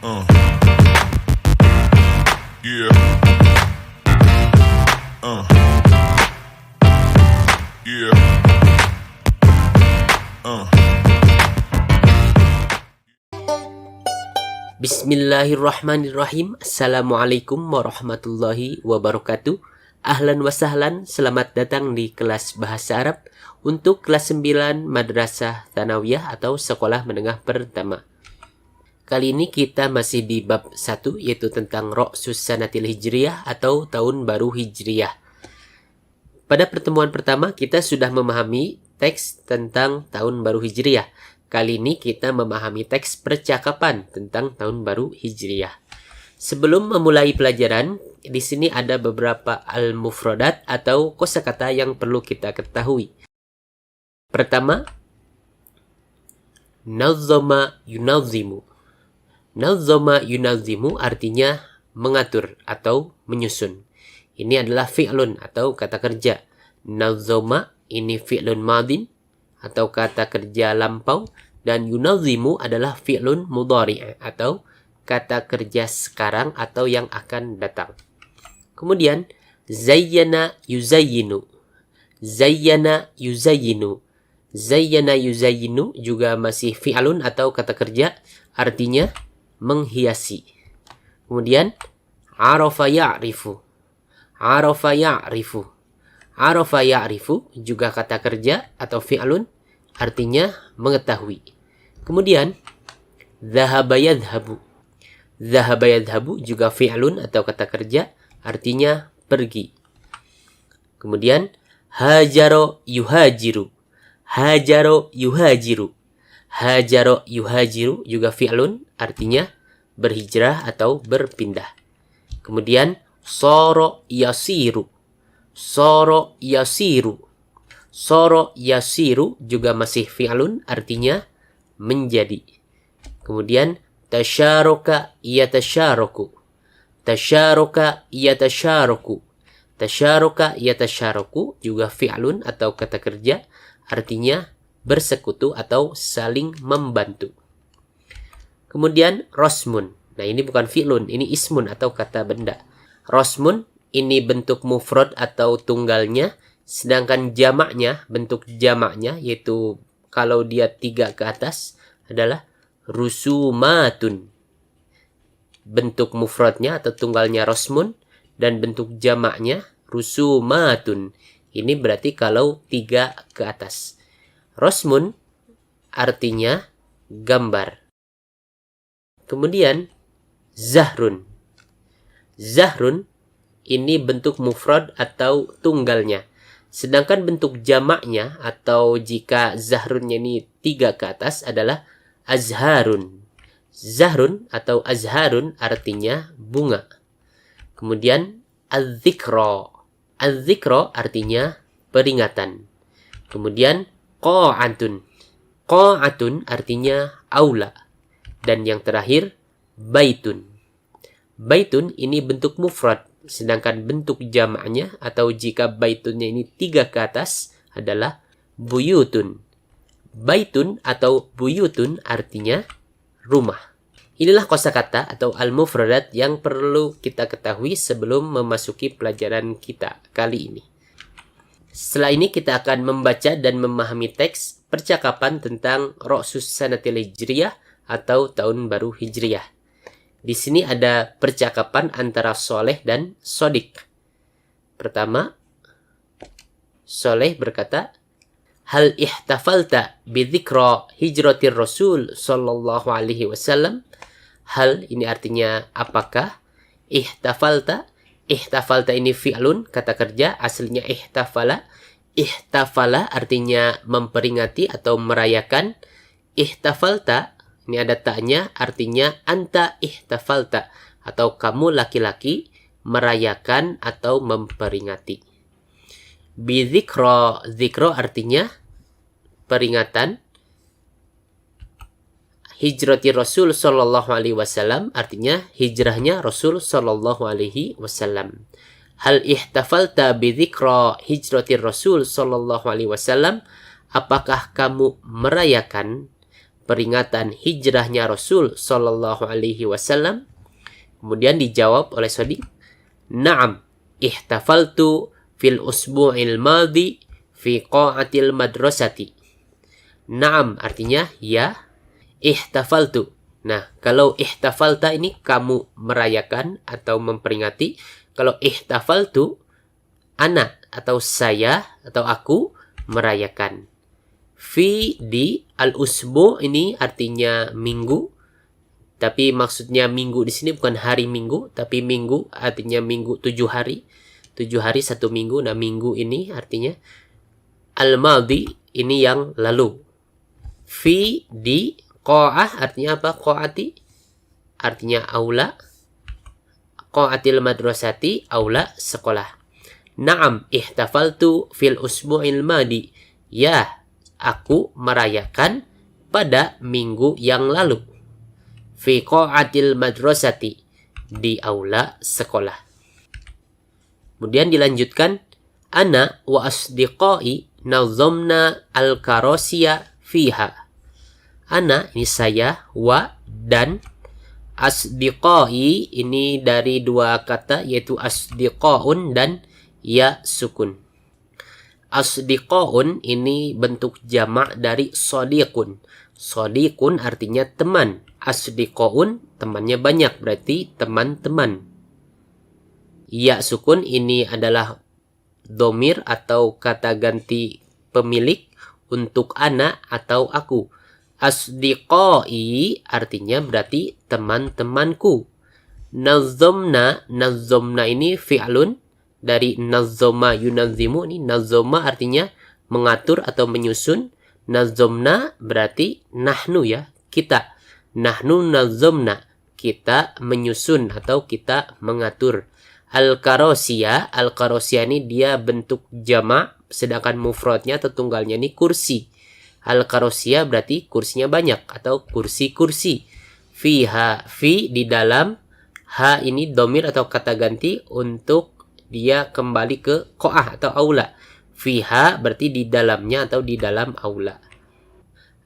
Uh. Yeah. Uh. Yeah. Uh. Bismillahirrahmanirrahim. Assalamualaikum warahmatullahi wabarakatuh. Ahlan wa sahlan, selamat datang di kelas Bahasa Arab untuk kelas 9 Madrasah Tsanawiyah atau Sekolah Menengah Pertama. Kali ini kita masih di bab 1, yaitu tentang Ra'sus Sanatil Hijriyah atau Tahun Baru Hijriyah. Pada pertemuan pertama kita sudah memahami teks tentang Tahun Baru Hijriyah. Kali ini kita memahami teks percakapan tentang Tahun Baru Hijriyah. Sebelum memulai pelajaran, di sini ada beberapa al-mufradat atau kosakata yang perlu kita ketahui. Pertama, nazzama yunazzimu. Nazzama yunazzimu artinya mengatur atau menyusun. Ini adalah fi'lun atau kata kerja. Nazzama ini fi'lun madin atau kata kerja lampau, dan yunazzimu adalah fi'lun mudhari' atau kata kerja sekarang atau yang akan datang. Kemudian zayyana yuzayyinu. Zayyana yuzayyinu. Zayyana yuzayyinu juga masih fi'lun atau kata kerja, artinya menghiasi. Kemudian arafa ya'rifu. Arafa ya'rifu. Arafa ya'rifu juga kata kerja atau fi'lun, artinya mengetahui. Kemudian dhahaba yadhhabu. Dhahaba yadhhabu juga fi'lun atau kata kerja, artinya pergi. Kemudian hajaro yuhajiru. Hajaro yuhajiru. Hajaro yuhajiru juga fi'lun, artinya berhijrah atau berpindah. Kemudian soro yasiru. Soro yasiru. Soro yasiru juga masih fi'lun, artinya menjadi. Kemudian tasyaroka yatasyaroku. Tasyaroka yatasyaroku. Tasyaroka yatasyaroku juga fi'lun atau kata kerja, artinya bersekutu atau saling membantu. Kemudian rosmun. Nah, ini bukan fi'lun, ini ismun atau kata benda. Rosmun ini bentuk mufrad atau tunggalnya, sedangkan jamaknya, bentuk jamaknya yaitu kalau dia 3 ke atas adalah rusumatun. Bentuk mufradnya atau tunggalnya rosmun dan bentuk jamaknya rusumatun. Ini berarti kalau 3 ke atas. Rosmun artinya gambar. Kemudian zahrun. Zahrun ini bentuk mufrad atau tunggalnya. Sedangkan bentuk jamaknya atau jika zahrunnya ini 3 ke atas adalah azharun. Zahrun atau azharun artinya bunga. Kemudian az-zikra. Az-zikra artinya peringatan. Kemudian qa'atun. Qa'atun artinya aula. Dan yang terakhir baitun. Baitun ini bentuk mufrad, sedangkan bentuk jamaknya atau jika baitunnya ini 3 ke atas adalah buyutun. Baitun atau buyutun artinya rumah. Inilah kosakata atau al-mufradat yang perlu kita ketahui sebelum memasuki pelajaran kita kali ini. Setelah ini kita akan membaca dan memahami teks percakapan tentang Ra'sus Sanatil Hijriyah atau Tahun Baru Hijriyah. Di sini ada percakapan antara Soleh dan Sodik. Pertama, Soleh berkata, hal ihtafalta bidzikra hijratir Rasul sallallahu alaihi wasallam. Hal ini artinya apakah? Ihtafalta. Ihtafalta ini fi'lun, kata kerja, aslinya ihtafala. Ihtafala artinya memperingati atau merayakan. Ihtafalta, ini ada taknya, artinya anta ihtafalta, atau kamu laki-laki merayakan atau memperingati. Bidzikra, zikra artinya peringatan. Hijrati Rasul sallallahu alaihi wasallam artinya hijrahnya Rasul sallallahu alaihi wasallam. Hal ihtafalta bidzikra hijrati Rasul sallallahu alaihi wasallam? Apakah kamu merayakan peringatan hijrahnya Rasul Shallallahu Alaihi Wasallam? Kemudian dijawab oleh Sodik, Naam, ihtafaltu fil usbu'il madhi fi qa'atil madrasati. Naam artinya ya, ihtafaltu. Nah, kalau ihtafalta ini kamu merayakan atau memperingati. Kalau ihtafaltu, ana atau saya atau aku merayakan. Fi di al-usbu ini artinya minggu. Tapi maksudnya minggu di sini bukan hari minggu, tapi minggu artinya minggu 7 hari. 7 hari 1 minggu. Nah, minggu ini artinya al-madhi ini yang lalu. Fi di qa'ah artinya apa? Qa'ati artinya aula. Qa'atil madrasati aula sekolah. Naam ihtafaltu fil usbu'il madi. Ya, aku merayakan pada minggu yang lalu. Fi qa'atil madrasati, di aula sekolah. Kemudian dilanjutkan, ana wa asdiqai nazamna al-karasiya fiha. Ana ini saya, wa dan asdiqai ini dari dua kata yaitu asdiqaun dan ya sukun. Asdiqaun ini bentuk jamak dari sadiqun. Sadiqun artinya teman. Asdiqaun temannya banyak, berarti teman-teman. Ya sukun ini adalah domir atau kata ganti pemilik untuk ana atau aku. Asdiqai artinya berarti teman-temanku. Nazomna ini fi'lun dari nazoma yunazimu. Ini nazoma artinya mengatur atau menyusun. Nazomna berarti nahnu ya, kita. Nahnu nazomna, kita menyusun atau kita mengatur. Al-karosiyah ini dia bentuk jamak, sedangkan mufradnya atau tunggalnya ini kursi. Al-karosiyah berarti kursinya banyak atau kursi-kursi. Fiha, fi di dalam, ha ini domir atau kata ganti untuk dia kembali ke qo'ah atau aula. Fiha berarti di dalamnya atau di dalam aula.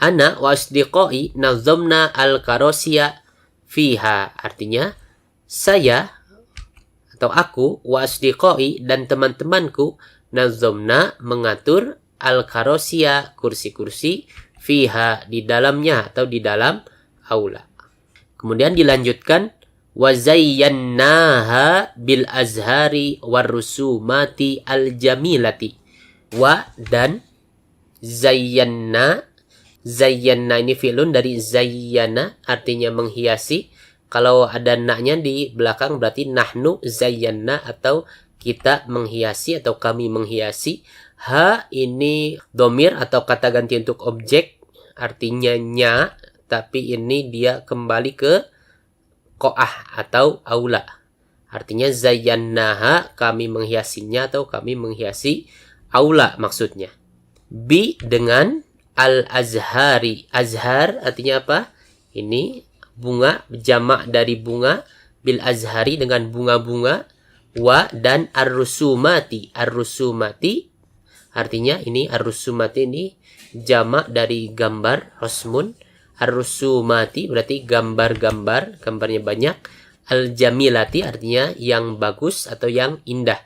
Ana wa asdiqai nazamna al-karasiya fiha. Artinya saya atau aku wa asdiqai dan teman-temanku nazamna mengatur al-karasiya kursi-kursi fiha di dalamnya atau di dalam aula. Kemudian dilanjutkan wa zayyannaha bil azhari warusumati al-jamilati. Wa dan zayyanna. Zayyanna ini fi'lun dari zayyana artinya menghiasi. Kalau ada na-nya di belakang berarti nahnu zayyanna atau kita menghiasi atau kami menghiasi. Ha ini domir atau kata ganti untuk objek artinya nya, tapi ini dia kembali ke qo'ah atau aula. Artinya zayyannaha kami menghiasinya atau kami menghiasi aula maksudnya. Bi dengan al-azhari. Azhar artinya apa? Ini bunga, jamak dari bunga. Bil azhari dengan bunga-bunga. Wa dan ar-rusumati. Ar-rusumati artinya ini ar-rusumati ini jamak dari gambar, rasmun. Ar-rusumati berarti gambar-gambar, gambarnya banyak. Al-jamilati artinya yang bagus atau yang indah.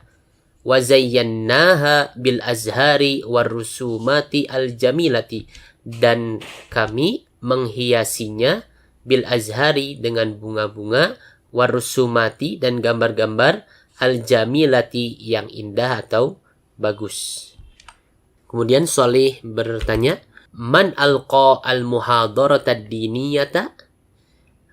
Wa zayyannaha bil azhari warusumati al-jamilati, dan kami menghiasinya bil azhari dengan bunga-bunga, warusumati dan gambar-gambar, al-jamilati yang indah atau bagus. Kemudian Sholih bertanya, man alqa al-muhadarata ad-diniyata?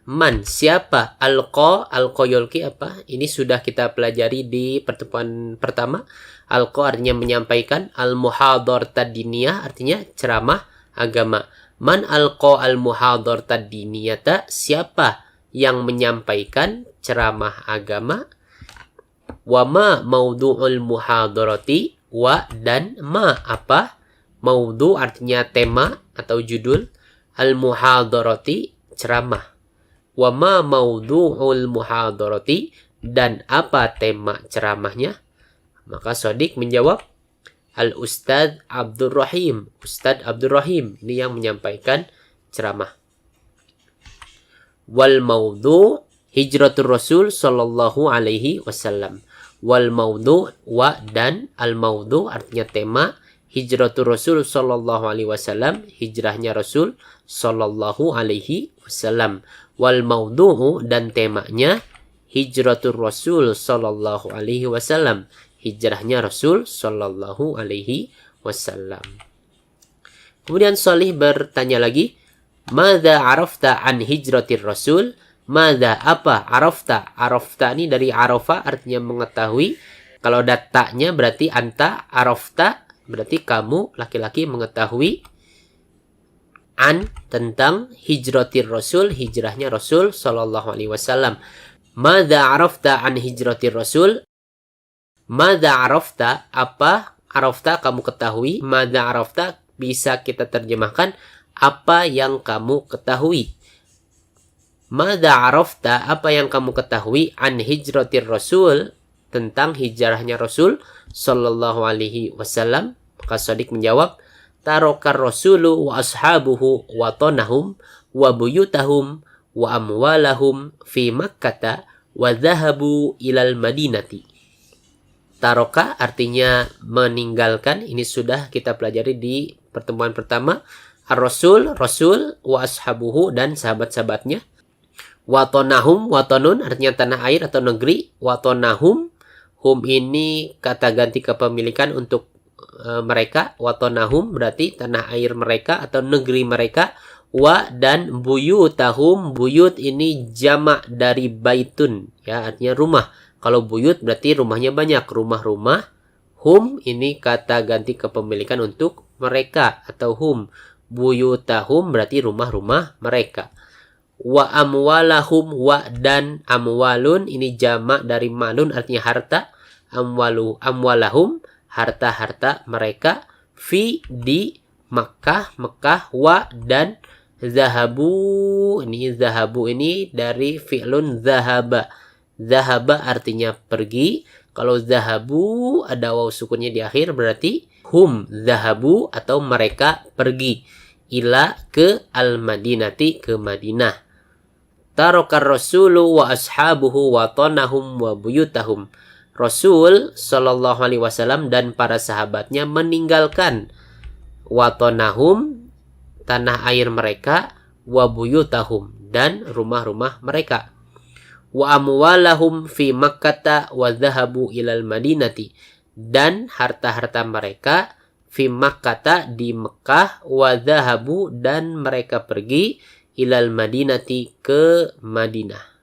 Man, siapa? Alqa yulqi apa? Ini sudah kita pelajari di pertemuan pertama. Alqa artinya menyampaikan. Al-muhadarata diniyah artinya ceramah agama. Man alqa al-muhadarata diniyata? Siapa yang menyampaikan ceramah agama? Wa ma maudu'ul muhadarati? Wa dan ma apa? Maudu artinya tema atau judul. Al-muhadarati ceramah. Wa ma maudu'ul muhadarati, dan apa tema ceramahnya? Maka Sodik menjawab, Al-Ustadz Abdurrahim. Ustadz Abdurrahim ini yang menyampaikan ceramah. Wal maudhu hijratul Rasul sallallahu alaihi wasallam. Wal maudhu wa dan al maudhu artinya tema, hijratul Rasul sallallahu alaihi wasallam, hijrahnya Rasul sallallahu alaihi wasallam. Wal maudhu'u dan temanya hijratul Rasul sallallahu alaihi wasallam, hijrahnya Rasul sallallahu alaihi wasallam. Kemudian Shalih bertanya lagi, "Madza arafta an hijratir Rasul?" Madza apa? Arafta. Arafta ini dari arafa artinya mengetahui. Kalau datanya berarti anta, arafta berarti kamu laki-laki mengetahui. An tentang hijratir Rasul, hijrahnya Rasul sallallahu alaihi wasallam. Madza arafta an hijratir Rasul? Madza arafta apa? Arafta kamu ketahui. Madza arafta bisa kita terjemahkan apa yang kamu ketahui. Madza arafta apa yang kamu ketahui an hijratir Rasul tentang hijrahnya Rasul sallallahu alaihi wasallam? Maka Shadiq menjawab, tarokar Rasulu wa ashabuhu wa tonahum wa buyutahum wa amwalahum fi Makkata wa dhahabu ilal Madinati. Taroka artinya meninggalkan. Ini sudah kita pelajari di pertemuan pertama. Ar-Rasul, Rasul, wa ashabuhu dan sahabat-sahabatnya. Watonahum, watonun artinya tanah air atau negeri. Watonahum, hum ini kata ganti kepemilikan untuk mereka. Watonahum berarti tanah air mereka atau negeri mereka. Wa dan buyutahum, buyut ini jamak dari baitun, ya artinya rumah. Kalau buyut berarti rumahnya banyak, rumah-rumah. Hum ini kata ganti kepemilikan untuk mereka atau hum. Buyutahum berarti rumah-rumah mereka. Wa amwalahum, wa dan amwalun ini jamak dari malun artinya harta. Amwalahum harta-harta mereka. Fi di Makkah, Mekah. Wa dan zahabu, ini zahabu ini dari fi'lun zahaba. Zahaba artinya pergi. Kalau zahabu ada waw sukunnya di akhir berarti hum zahabu atau mereka pergi. Ila ke al-Madinati, ke Madinah. Tarokar Rasulu wa ashabuhu wa tonahum wa buyutahum. Rasul sallallahu alaihi wasallam dan para sahabatnya meninggalkan wa tonahum tanah air mereka, wa buyutahum dan rumah-rumah mereka. Wa amwalahum fi Makkata wa dhahabu ilal Madinati dan harta-harta mereka fi Makkata di Mekah, wa dhahabu dan mereka pergi ilal Madinati ke Madinah.